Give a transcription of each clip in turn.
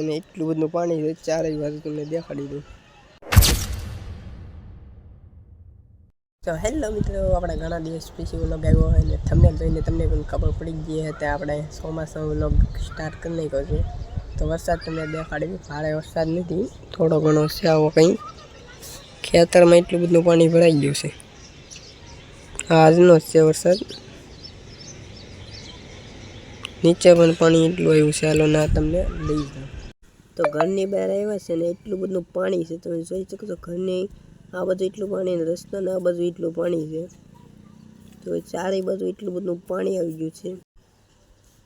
અને એટલું બધું પાણી છે, ચારેય બાજુ તમને દેખાડી દઉં. તો હેલો મિત્રો, આપણે ઘણા દિવસ પછી વ્લોગ આવ્યો હોય ને થંબનેલ જોઈને તમને પણ ખબર પડી ગઈ હતી આપણે ચોમાસા વ્લોગ સ્ટાર્ટ કરી નાખ્યો છે. તો વરસાદ તમને દેખાડી, ભારે વરસાદ નથી, થોડો ઘણો છે. આવો કંઈ ખેતરમાં એટલું બધું પાણી ભરાઈ ગયું છે. આજનો જ છે વરસાદ. નીચે પણ પાણી એટલું આવ્યું છે. હાલો ના તમને લઈ જાઉં. તો ઘરની બહાર આવ્યા છે ને એટલું બધું પાણી છે, તમે જોઈ શકો છો. ઘરની આ બધું એટલું પાણી ને રસ્તાને આ બાજુ એટલું પાણી છે. તો ચારે બાજુ એટલું બધું પાણી આવી ગયું છે.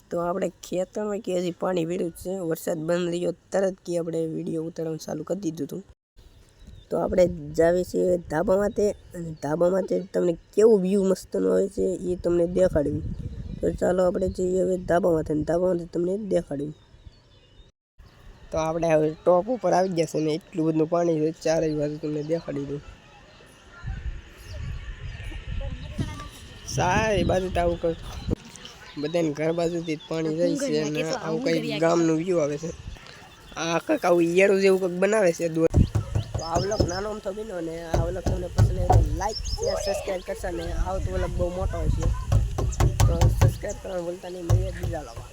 તો આપણે ખેતરમાં કે હજી પાણી ભર્યું છે. વરસાદ બંધ રહ્યો તરત કે આપણે વિડીયો ઉતારવાનું ચાલુ કરી દીધું હતું. તો આપણે જાવી છીએ ધાબામાંથી, અને ધાબામાંથી તમને કેવું વ્યૂ મસ્તનું આવે છે એ તમને દેખાડ્યું. તો ચાલો આપણે જઈએ હવે ધાબામાંથી, ધાબામાંથી તમને દેખાડ્યું. તો આપણે હવે ટોપ ઉપર આવી ગયા છે ને એટલું બધું પાણી છે, ચારેય બાજુ તમને દેખાડી દઉં. સારી બાજુ તો આવું કંઈક બધાને ઘર બાજુથી પાણી જાય છે, અને આવું કંઈક ગામનું વ્યૂ આવે છે. આ કંઈક આવું ઈયળું જેવું કંઈક બનાવે છે. તો આ વ્લોગ નાનો અમથો બન્યો, અને આ વ્લોગ તમને પસંદ આવે લાઈક શેર સબસ્ક્રાઈબ કરશે, ને આવતો વ્લોગ બહુ મોટો હોય છે. તો સબસ્ક્રાઈબ કરવાનું ભૂલતા નહીં. મળીએ બીજા વ્લોગમાં.